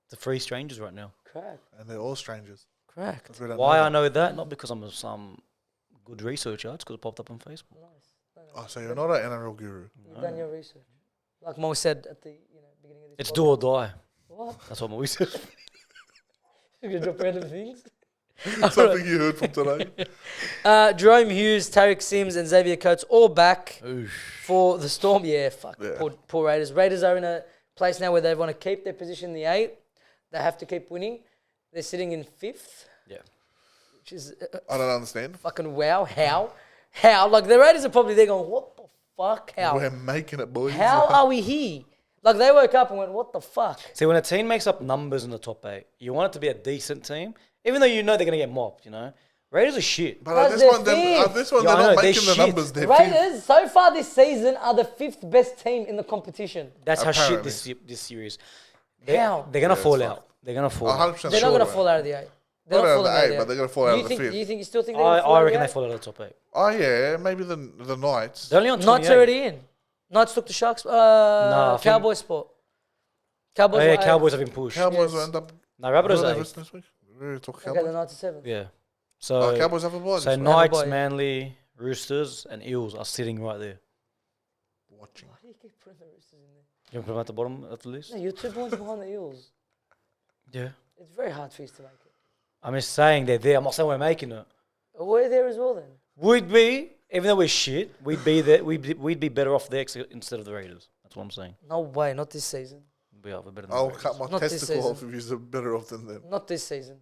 The 3 strangers right now. Crack. And they're all strangers. Crack. 'Cause we don't Why I them. know that? Not because I'm some good researcher. It's because it popped up on Facebook. Nice. Oh, so you're not an NRL guru. You've done your research. Like Mo said at the beginning of this. It's podcast. do or die. What? That's what Mo said. You're gonna drop random things. Something you heard from today. Jerome Hughes, Tarek Sims, and Xavier Coates all back Oof. for the Storm. Yeah, fuck. Yeah. Poor Raiders. Raiders are in a place now where they want to keep their position in the 8. They have to keep winning. They're sitting in 5th, Yeah. which is I don't understand. fucking wow. How? Like the Raiders are probably there going, what the fuck? How? We're making it, boys. How are we here? Like they woke up and went, what the fuck? See, when a team makes up numbers in the top 8, you want it to be a decent team, even though you know they're going to get mopped, you know? Raiders are shit. But at Because this one, they're them, fifth. at this one Yeah, I they're know, not they're making the shit. numbers. They're fifth. Raiders, so far this season, are the 5th best team in the competition. That's how shit Apparently. this series. How? They're going to Yeah, fall it's out. They're going to fall out. 100% They're not sure going to of it. fall out of the 8. They're Not not out of falling the out of eight, the 8. but they're going to fall out You of the think? fifth. You still think they're going to fall I out reckon they of the 8? fall out of the top 8. Oh, yeah, maybe the Knights. They're only on 28. Knights already in. Knights took the Sharks. I think- Cowboys sport. Cowboys. Oh, yeah, were Cowboys have been pushed. Cowboys Yes. will end up. No, Rabbitohs Who are are they 8th. versus this week? We talk Okay, the Cowboys. 97th. Yeah. Oh, So, Cowboys have a bye. so this week. Knights, bye. Manly, Roosters, and Eels are sitting right there. Watching. Why do you keep putting the Roosters in there? You want to put them at the bottom of the list? No, you're 2 points behind the Eels. Yeah. It's very hard for you to make it. I'm just saying they're there. I'm not saying we're making it. We're there as well then. Would be, even though we're shit, we'd be there. We'd be better off there instead of the Raiders. That's what I'm saying. No way, not this season. We're better than the I'll Raiders. cut my Not this testicle off season. if you're better off than them. Not this season.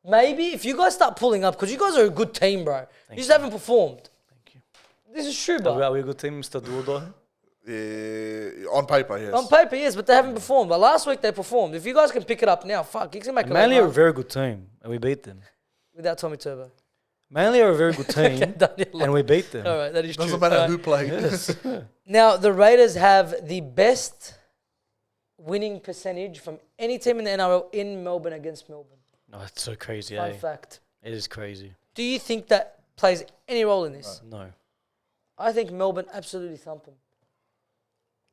Maybe if you guys start pulling up, because you guys are a good team, bro. You just haven't performed. Thank you. This is true, Are bro. we a good team, Mr. Duodo? Yeah, on paper, yes. On paper, yes, but they haven't performed. But last week they performed. If you guys can pick it up now, fuck, you can make it Manly are a like very good team, and we beat them. without Tommy Turbo. Manly are a very good team, Daniel, and we beat them. all right, that is true. Doesn't matter All right. who played. Yes. Now, the Raiders have the best winning percentage from any team in the NRL in Melbourne against Melbourne. No, it's so crazy, Fun eh? fact. It is crazy. Do you think that plays any role in this? No. I think Melbourne absolutely thump them.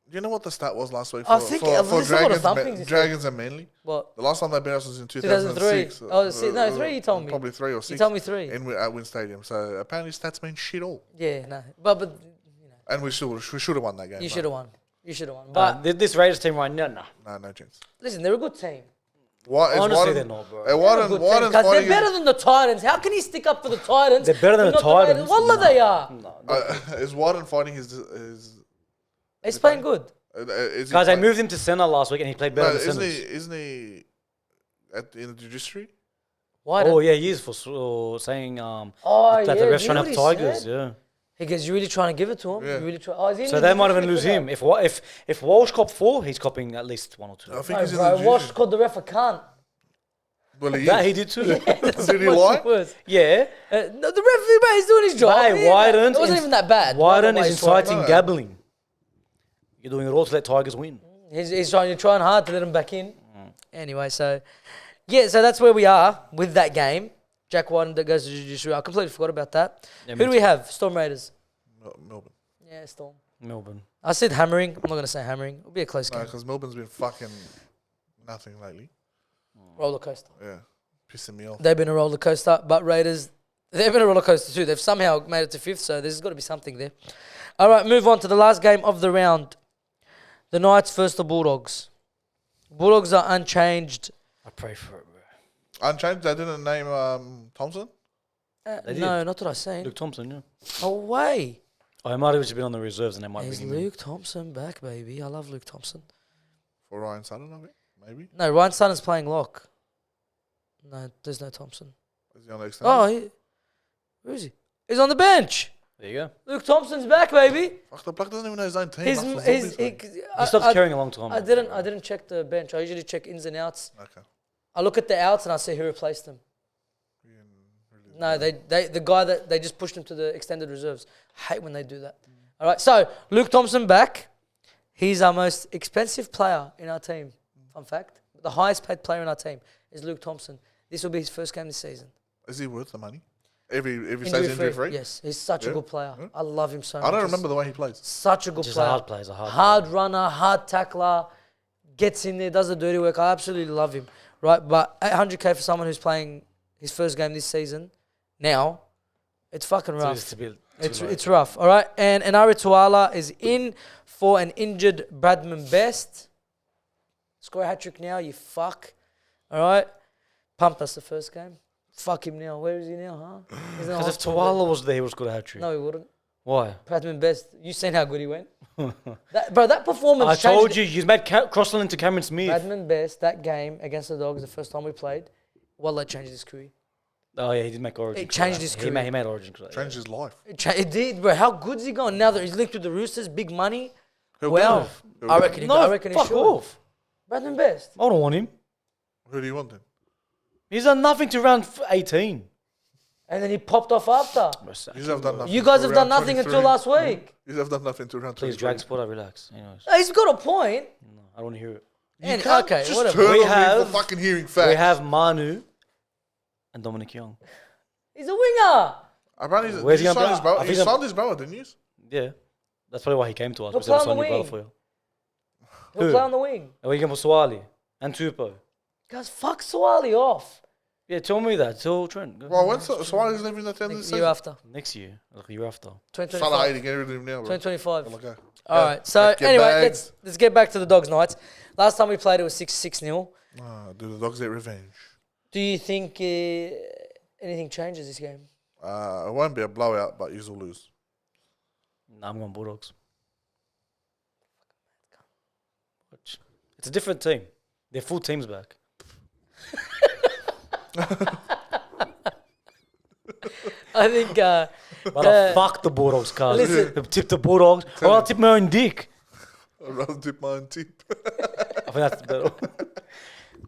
Do you know what the stat was last week I for, think for, there's for a lot of Dragons, thumpings this Dragons and Manly? What? The last time they beat us was in 2003. 2006. Oh, no, 3 you told me. Probably 3 or 6. You told me 3. At Win Stadium. So apparently stats mean shit all. Yeah, no. But you know, And we should have won that game. you but should have won. You should have won. But This Raiders team right now, nah. No chance. listen, they're a good team. Honestly, they're not, bro. Because they're better than the Titans. How can he stick up for the Titans? They're better than but the not Titans? Raiders? Wallah, they are. Is Warden fighting his He's playing good. is he Guys, I play- moved him to center last week, and he played better No, than isn't centers. he in the judiciary? Why? Oh yeah, he is for saying Oh, that yeah. the refs trying to have you know what he Tigers. said? Yeah. He goes, you really trying to give it to him? Yeah. You really try. Oh, is he in So the they might even judiciary lose for him. If Walsh cop 4, he's copying at least 1 or 2. I think that? he's No, in the bro, Wash judiciary. called the ref a cunt. Well, he That is. he did too. Did he Much lie? worse. Yeah. No, the referee, mate, he's doing his job. Mate, Yeah, Wyden it wasn't is- even that bad. Wyden is He's trying- inciting No. gambling. You're doing it all to let Tigers win. He's trying hard to let him back in. Anyway, so that's where we are with that game. Jack Wyden that goes to judiciary. I completely forgot about that. Yeah, Who me do we too. have? Storm Raiders. Melbourne. Yeah, Storm. Melbourne. I said hammering. I'm not going to say hammering. It'll be a close No, game. because Melbourne's been fucking nothing lately. Roller coaster. Yeah, pissing me off. They've been a roller coaster, but Raiders, they've been a roller coaster too. They've somehow made it to 5th, so there's got to be something there. All right, move on to the last game of the round. The Knights versus the Bulldogs. Bulldogs are unchanged. I pray for it, bro. Unchanged. They didn't name Thompson. They No, did. not what I seen. Luke Thompson, yeah. Oh, way. Oh, he might have just been on the reserves and they might Is bring him in. Luke Thompson back, baby? I love Luke Thompson. For Ryan Sutton, I think. Maybe. No, Ryan Sutton's playing lock. No, there's no Thompson. Is he on the extended? Oh, where is he? He's on the bench. There you go. Luke Thompson's back, baby. Fuck, the bloke doesn't even know his own team. He's, That's what's he's, obvious, he, mate. He stopped carrying a long time. I didn't check the bench. I usually check ins and outs. Okay. I look at the outs and I see who replaced them. No, the guy that they just pushed him to the extended reserves. I hate when they do that. All right, so Luke Thompson back. He's our most expensive player in our team. Fun fact: the highest paid player in our team is Luke Thompson. This will be his first game this season. Is he worth the money? If he stays injury free? Yes, he's such a Yeah. good player. Yeah. I love him so much. I don't He's remember the way he plays. Such a good Just player. a hard player. He's a hard Hard runner, hard tackler, gets in there, does the dirty work. I absolutely love him, right? But 800K for someone who's playing his first game this season, now, it's fucking player. rough. It's a bit It's rough, all right? And Ari Tuala is in for an injured Bradman Best. Score a hat-trick now, you fuck. All right? Pumped us the first game. Fuck him now. Where is he now, huh? He's in the Because if hospital. Tawala was there, he would score a hat trick. No, he wouldn't. Why? Bradman Best. You seen how good he went? That performance I changed told you made Crossland into Cameron Smith. Bradman Best, that game against the Dogs, the first time we played, well, that changed his career. Oh yeah, he did make Origin. It changed his He career. made Origin. Changed his life. It did, bro. How good's he going? Now that he's linked with the Roosters, big money. He'll Well, get it. He'll I get reckon it. he, I reckon he fuck should. off. Bradman Best. I don't want him. Who do you want then? He's done nothing to round 18. And then he popped off after. You have done nothing. You guys to have done round nothing 23. until last week. You have done nothing to round Please, 23. drag sport, relax. Anyways, He's got a point. no, I don't want to hear it. You And- can't okay, just whatever. turn We on me have- for fucking hearing facts. We have Manu and Dominic Young. He's a winger. Apparently, Where's you he gonna signed his play? brother. I You think I'm- signed his brother, didn't you? Yeah, that's probably why he came to us. He'll because play he was on the signing your wing. brother for you. He'll Who? play on the wing. And we can put Swali and Tupo. Guys, fuck Swali off. Yeah, tell me that. Tell Trent. Go. Well, when's Suarez leaving the end of the Next season? year after. Next year, like the year after. Start 2025. hating, get rid of him now, bro. 2025. Okay. All Yeah. right. So Pack your anyway, bags. let's get back to the Dogs Knights. Last time we played, it was 6-0. Do the Dogs get revenge? Do you think anything changes this game? It won't be a blowout, but you will lose. Nah, I'm going Bulldogs. Watch. It's a different team. Their full team's back. I think. But I fuck the Bulldogs, cuz. Listen. Tip the Bulldogs. Or I'll tip my own dick. I'd rather dip my own tip. I think that's better.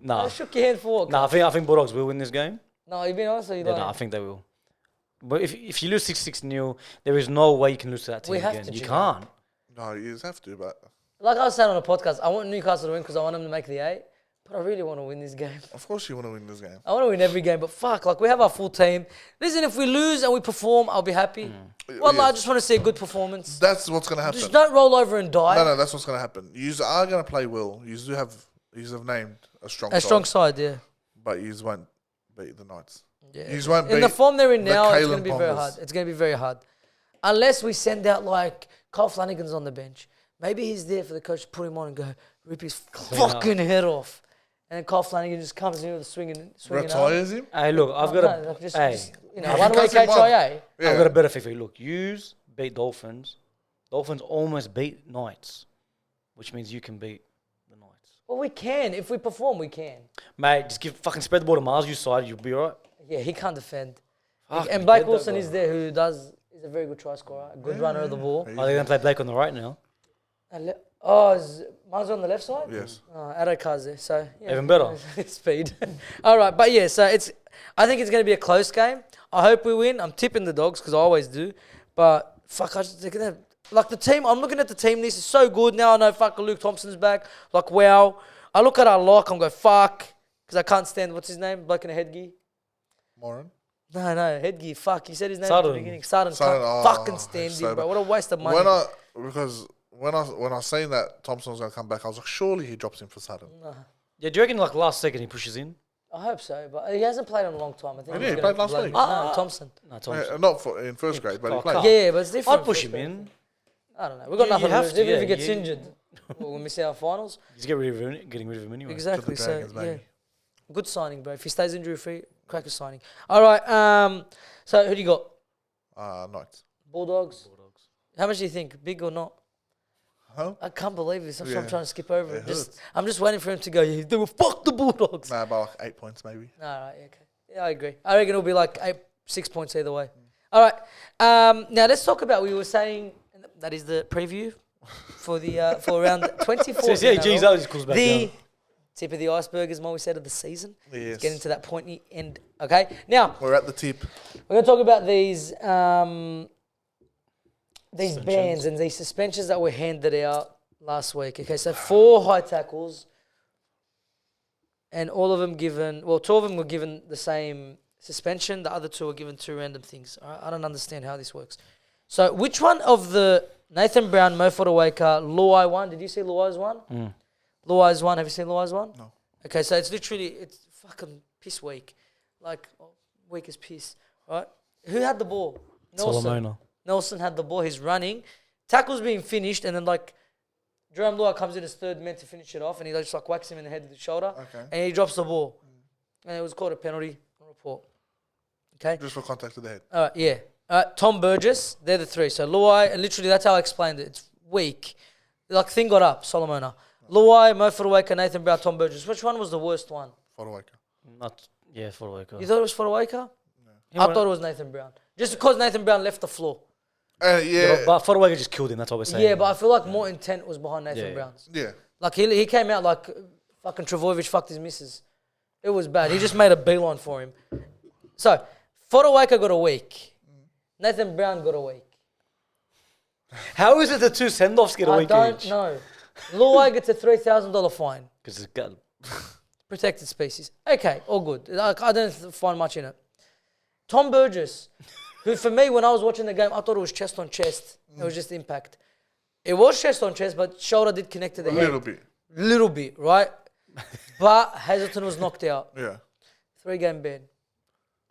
Nah. I shook your hand for what? Nah, I think Bulldogs will win this game. No, you've been honest or you Yeah, lying? nah, I think they will. But if you lose 6-0, there is no way you can lose to that team We have again. to, You Jimmy. can't. No, you just have to, but Like I was saying on the podcast, I want Newcastle to win because I want them to make the 8. But I really want to win this game. of course you want to win this game. I want to win every game, but fuck, like we have our full team. Listen, if we lose and we perform, I'll be happy. Well, I Yes. just want to see a good performance. That's what's going to happen. Just don't roll over and die. No, that's what's going to happen. You are going to play well. You do have named a strong A strong side, side, yeah. but you won't beat the Knights. Yeah. You won't In beat the form they're in the now, it's Kalen going to be very Pongers. hard. It's going to be very hard. Unless we send out like Kyle Flanagan's on the bench. Maybe he's there for the coach to put him on and go, rip his fucking head off. And then Kyle Flanagan just comes in with a swinging arm. retires him. Hey, look, I've got a Just, hey, you know, If he one way cuts him KHIA. Yeah. I've got a better thing for you. Look, yous beat Dolphins. Dolphins almost beat Knights, which means you can beat the Knights. Well, we can. If we perform, we can. Mate, just fucking spread the ball to Mars, you side, you'll be alright. Yeah, he can't defend. Fuck, And we Blake did that, Wilson bro. is there who is a very good try scorer, a good runner of the ball. Are they going to play Blake on the right now? Is Mars on the left side? Yes. Adokar's there, so yeah. Even better. Speed. All right, but yeah, so I think it's going to be a close game. I hope we win. I'm tipping the Dogs because I always do. But fuck, they're going to like the team. I'm looking at the team. This is so good now. I know fucking Luke Thompson's back. Like wow. I look at our lock. I'm going fuck because I can't stand what's his name, bloke in a headgear. Moran. No, headgear. Fuck, you said his name at Sutton. the beginning. Sutton. Sutton, Can't oh, fucking stand so him, bro. bad. What a waste of money. When I seen that Thompson was going to come back, I was like, surely he drops him for Sutton. Yeah, do you reckon like last second he pushes in? I hope so, but he hasn't played in a long time. I think Yeah, he's he gonna played last bloody- week. No, Thompson. No, Thompson. Not in first grade, but he oh, played. come. Yeah, but it's different. I'd push him in. I don't know. We've got You nothing to have lose. to, Even if he yeah, gets yeah. injured, we'll miss our finals. He's getting rid of him anyway. Exactly. So, Dragons, yeah. baby. Good signing, bro. If he stays injury free, cracker signing. All right. So, who do you got? Knights. Bulldogs. How much do you think? Big or not? Huh? I can't believe this. I'm Yeah. trying to skip over it. It hurts. I'm just waiting for him to go, yeah, they will fuck the Bulldogs. Nah, about like 8 points maybe. All right, okay. Yeah, I agree. I reckon it'll be like 6 points either way. All right. Now let's talk about. We were saying that is the preview for the for around 24. So, yeah, geez, that just cools back the down. tip of the iceberg, as Mo said, of the season. Yes. It's getting to that pointy end. Okay. Now We're at the tip. we're gonna talk about these Suspensions. bans and these suspensions that were handed out last week. Okay, so 4 high tackles. And all of them given, well, 2 of them were given the same suspension. The other 2 were given 2 random things. I don't understand how this works. So, which one of the Nathan Brown, Mo Fodawaker, Luai one? Did you see Luai's one? Luai's one. Have you seen Luai's one? No. Okay, so it's fucking piss week. Like, weak as piss, right? Who had the ball? Solomona. Nelson had the ball. He's running. Tackle's being finished, and then, like, Jerome Luai comes in as third man to finish it off, and he just like whacks him in the head with the shoulder, Okay. and he drops the ball. And it was called a penalty. Report. Okay? Just for contact to the head. All right, yeah. Tom Burgess, they're the 3. So Luai, and literally that's how I explained it. It's weak. Like, thing got up, Solomona. Luai, Mo Fodawaker, Nathan Brown, Tom Burgess. Which one was the worst one? Fodawaker. Fodawaker. You thought it was Fodawaker? He I went- thought it was Nathan Brown. Just because Nathan Brown left the floor. Yeah. But Fodawaker just killed him, that's what we're saying. Yeah, but I feel like more intent was behind Nathan Yeah. Brown's. Yeah. Like, he came out like fucking Travojevic fucked his missus. It was bad. He just made a beeline for him. So, Fodawaker got a week. Nathan Brown got a week. How is it the 2 send-offs get a I week don't each? know. Luai gets a $3,000 fine. Because it's got... Protected species. Okay, all good. Like, I don't find much in it. Tom Burgess, who for me, when I was watching the game, I thought it was chest on chest. It was just impact. It was chest on chest, but shoulder did connect to the A head. little bit. Little bit, right? But Hazleton was knocked out. Yeah. 3-game ban.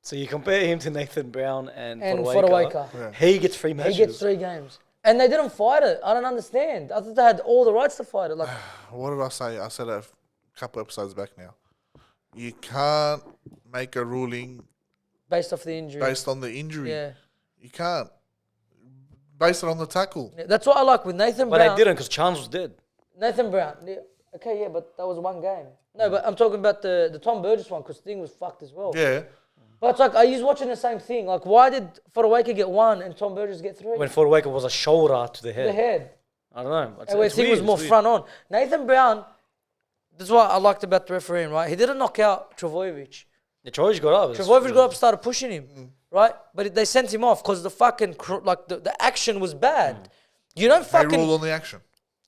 So you compare him to Nathan Brown and Fodawaker. Yeah. He gets 3 matches. He gets 3 games. And they didn't fight it. I don't understand. I thought they had all the rights to fight it. Like, What did I say? I said it a couple episodes back now. You can't make a ruling based off the injury. based on the injury. Yeah. You can't. Base it on the tackle. Yeah, that's what I like with Nathan But Brown. they didn't because Chance was dead. Nathan Brown. Yeah. Okay, yeah, but that was 1 game. No, but I'm talking about the Tom Burgess one because Sting was fucked as well. Yeah. But it's like, are you watching the same thing? Like, why did Fodawaker get 1 and Tom Burgess get 3? When Fodawaker was a shoulder to the head. The head. I don't know. And where Sting was more front on. Nathan Brown, that's what I liked about the refereeing, right? He didn't knock out Travojevic. The Trojans got up. Travojevic got up and started pushing him, right? But they sent him off because the fucking, the action was bad. You don't They fucking... ruled on the action.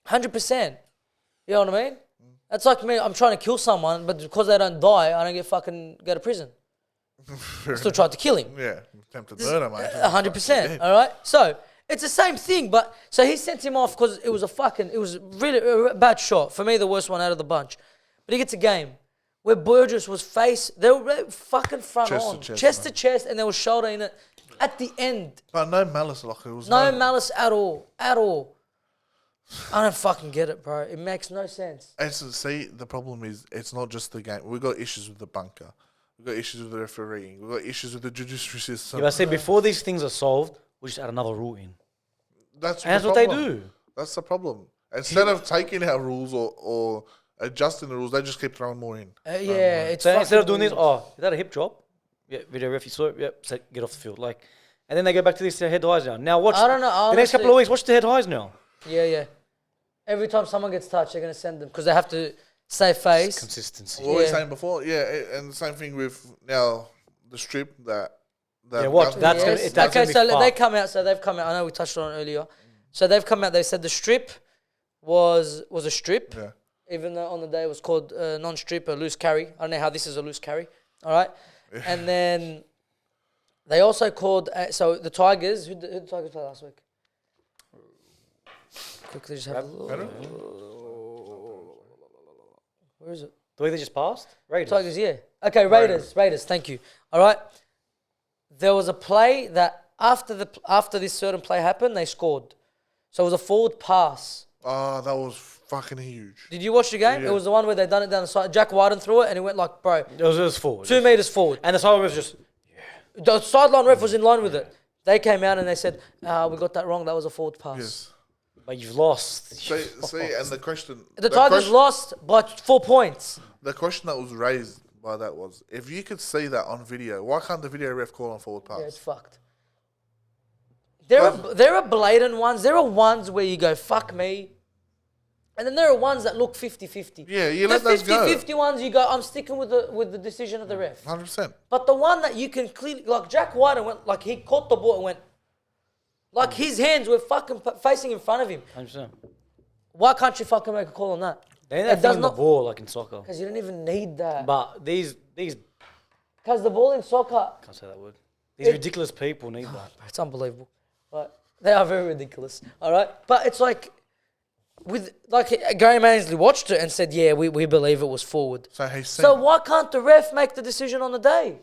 100%. You know what I mean? That's like me, I'm trying to kill someone, but because they don't die, I don't go to prison. I still tried to kill him. Yeah. Attempted murder, mate. 100%. All right? So, it's the same thing, but so he sent him off because it was really a bad shot. For me, the worst one out of the bunch. But he gets a game where Burgess was they were fucking front Chest to on. chest, Chest to man. chest, and there was shoulder in it at the end. But no malice, like it was No malice at all. At all. I don't fucking get it, bro. It makes no sense. See, the problem is it's not just the game. We've got issues with the bunker. We've got issues with the refereeing. We've got issues with the judiciary system. Yeah, but I say before these things are solved, we just add another rule in. That's And that's the what they problem. do. That's the problem. Instead of taking out rules or adjusting the rules, they just keep throwing more in. Yeah, it's So instead of fucking doing this, weird. is that a hip drop? Yeah, video ref, you saw it. Yep, so get off the field. Like, and then they go back to this head highs now. Now watch. I don't know, The next couple of honestly. weeks, watch the head highs now. Yeah. Every time someone gets touched, they're going to send them because they have to save face. Consistency. What were we Yeah. saying before? Yeah, and the same thing with now the strip that. Yeah, watch, that's gonna- Yes. that's Okay, be so they fucked. come out. So they've come out. I know we touched on it earlier. So they've come out. They said the strip was a strip, Yeah. even though on the day it was called non-strip, a loose carry. I don't know how this is a loose carry. All right, and then they also called. So the Tigers. Who the Tigers play last week? Quickly, just have a look. Where is it? The way they just passed? Raiders. Tigers, yeah. Okay, Raiders. Thank you. All right. There was a play that after this certain play happened, they scored. So it was a forward pass. Oh, that was fucking huge. Did you watch the game? Yeah. It was the one where they done it down the side. Jack Wyden threw it, and he went like, bro, It was forward. 2 meters forward. And the sideline was just, The sideline ref was in line with it. They came out and they said, we got that wrong. That was a forward pass. Yes. but you've lost. See, and the question. The Tigers lost by 4 points. The question that was raised by that was, if you could see that on video, why can't the video ref call on forward pass? Yeah, it's fucked. There are blatant ones. There are ones where you go, fuck me. And then there are ones that look 50-50. Yeah, you the let those go. 50-50 ones, you go, I'm sticking with the decision of the ref. 100%. But the one that you can clearly, like Jack White went, like he caught the ball and went, like his hands were fucking facing in front of him. 100%. Why can't you fucking make a call on that? They It ain't does that the not- ball like in soccer. Because you don't even need that. But these Because the ball in soccer, can't say that word. These ridiculous people need that. it's unbelievable. Right? They are very ridiculous. All right? But it's like, Graham Ainsley watched it and said, yeah, we believe it was forward. So he's seen. So why can't the ref make the decision on the day?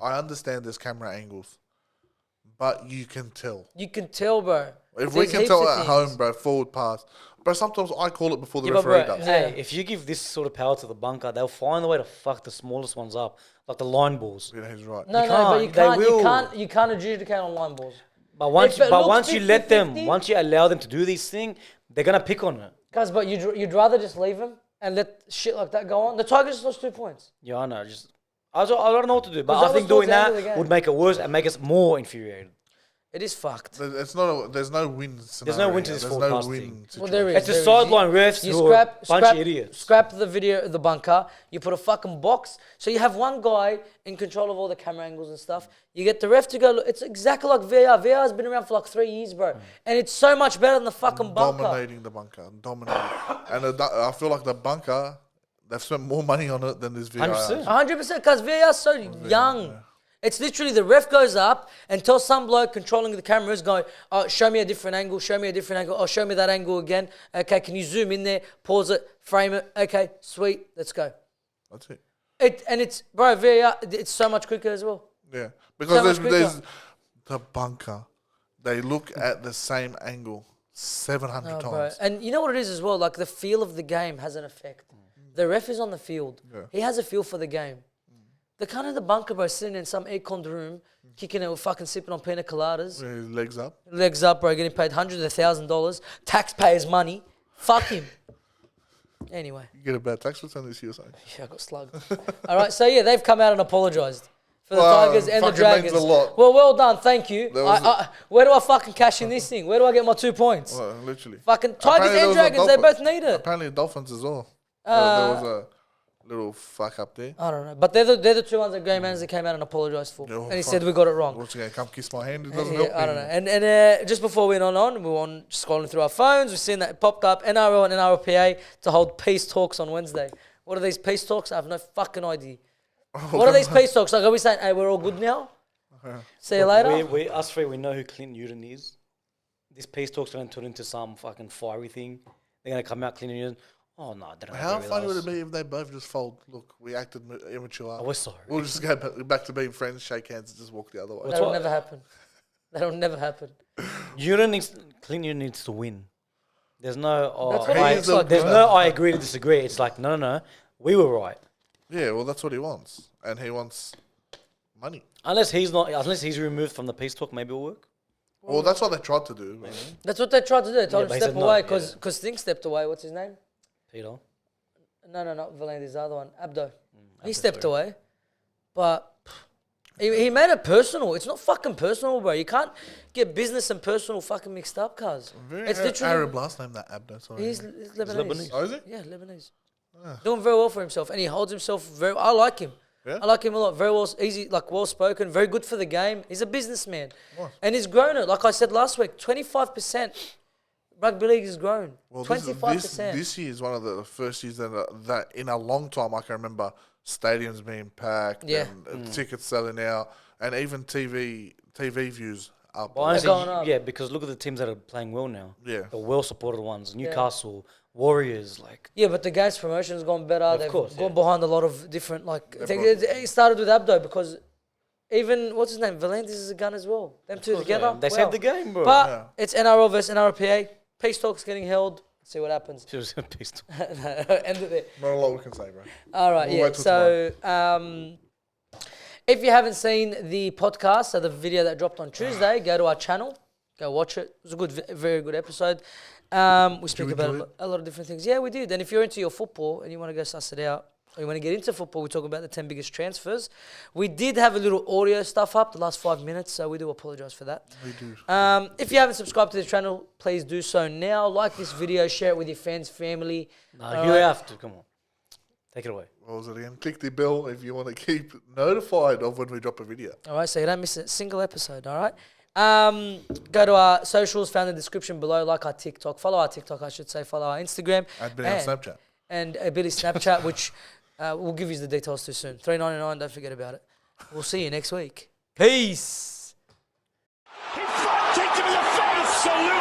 I understand there's camera angles, but you can tell. You can tell, bro. If we There's can heaps tell of at things. home, bro, forward pass. But sometimes I call it before the Yeah, but referee bro, does. hey, if you give this sort of power to the bunker, they'll find a way to fuck the smallest ones up, like the line balls. Yeah, he's right. No, You but you can't, can't. they You will. can't. You can't adjudicate on line balls. But once, If it looks once you let them, 50-50, once you allow them to do this thing, they're gonna pick on it. Guys, but you'd rather just leave them and let shit like that go on. The Tigers just lost 2 points. Yeah, I know. I don't know what to do, but Because I that think was doing towards the end of that the game. would make it worse and make us more infuriated. It is fucked. There's no win scenario. no win to this There's no forecast win thing. situation. Well, there is. It's the there is. sideline refs You who are a bunch of idiots. Scrap the video of the bunker. You put a fucking box. So you have one guy in control of all the camera angles and stuff. You get the ref to go, look, it's exactly like VAR. VAR has been around for like 3 years, bro. And it's so much better than the fucking bunker. Dominating the bunker. Dominating. And I feel like the bunker, they've spent more money on it than this VAR. 100%. 100% because VAR is so young. It's literally the ref goes up and tells some bloke controlling the cameras, going, oh, show me a different angle, show me a different angle, oh, show me that angle again. Okay, can you zoom in there, pause it, frame it? Okay, sweet, let's go. That's it. It's bro, VAR. It's so much quicker as well. Yeah, So because much there's the bunker. They look at the same angle 700 Oh, bro. times. And you know what it is as well? Like the feel of the game has an effect. The ref is on the field. Yeah. He has a feel for the game. The kind of the bunker, bro, sitting in some aircon room, kicking it with fucking sipping on pina coladas, His legs up. legs up, bro, getting paid hundreds of $1,000, taxpayers' money. Fuck him. Anyway, You get a bad tax return this year, son. yeah, I got slugged. All right, so yeah, they've come out and apologised for the Wow, Tigers and the fucking means Dragons. a lot. Well done, thank you. There was Where do I fucking cash in this thing? Where do I get my 2 points? Well, literally. Fucking Tigers Apparently there and was a Dragons, they Dolphin- both need it. Apparently the Dolphins as well. There was a little fuck up there. I don't know, but they're the two ones that Graham Annesley came out and apologised for, Oh, and he fuck. said we got it wrong. What's he going to come kiss my hand? It doesn't Yeah, help I don't me. know. And just before we went on, we were on scrolling through our phones. We've seen that it popped up NRL and NRLPA to hold peace talks on Wednesday. What are these peace talks? I have no fucking idea. What are these peace talks? Like, are we saying, hey, we're all good now? See you later? We us three, we know who Clint Newton is. This peace talk's going to turn into some fucking fiery thing. They're going to come out, Clint Newton. Oh, no, they don't How agree with funny would us. it be if they both just fold? Look, we acted immature. Oh, we're sorry. We'll just go back to being friends, shake hands, and just walk the other way. That'll never happen. That'll never happen. Clint Newton needs to win. There's no, That's what it looks like, there's bro. no, I agree to disagree. It's like, no, we were right. Yeah, well, that's what he wants. And he wants money. Unless he's removed from the peace talk, maybe it'll work. Well, that's what they tried to do. That's what they tried to do. They told Yeah, him but to he step said no, away yeah. because Thing stepped away. What's his name? Peter. No, not Valandy's the other one. Abdo. He Abdo, stepped sorry. away. But he made it personal. It's not fucking personal, bro. You can't get business and personal fucking mixed up, cuz. Very It's literally... Arab last name, that Abdo. Sorry. He's Lebanese. Lebanese. Oh, is it? Yeah, Lebanese. Ah. Doing very well for himself. And he holds himself very... I like him. Yeah? I like him a lot. Very well, easy, like well-spoken, very good for the game. He's a businessman. Nice. And he's grown it. Like I said last week, 25%. Rugby league has grown. Well, 25%. this year is one of the first years that in a long time I can remember stadiums being packed Yeah. and tickets selling out and even TV views up. Well, honestly, going up. yeah, because look at the teams that are playing well now. Yeah. The well-supported ones. Newcastle, Warriors, like... Yeah, but the game's promotion has gone better. They've course, gone yeah. behind a lot of different, like... They've It started with Abdo because even, what's his name? Valantis is a gun as well. Them two together. They wow. saved the game, bro. But Yeah. it's NRL versus NRPA. Peace talks getting held. See what happens. She was a pistol. End it there. Not a lot we can say, bro. All right, We'll yeah. wait till So, if you haven't seen the podcast, so the video that dropped on Tuesday, go to our channel, go watch it. It was a good, very good episode. We speak you about enjoy a lot of different things. Yeah, we did. And if you're into your football and you want to go suss it out, or you want to get into football, we talk about the 10 biggest transfers. We did have a little audio stuff up the last 5 minutes, so we do apologize for that. We do. If you haven't subscribed to the channel, please do so now. Like this video, share it with your friends, family. No, All you right. have to. Come on. Take it away. What was it again? Click the bell if you want to keep notified of when we drop a video. All right, so you don't miss a single episode, all right? Go to our socials, found in the description below, like our TikTok. Follow our TikTok, I should say. Follow our Instagram. I've been on Snapchat. And Billy's Snapchat, which we'll give you the details too soon. $3.99, don't forget about it. We'll see you next week. Peace. He front kicked him in the face. Salute.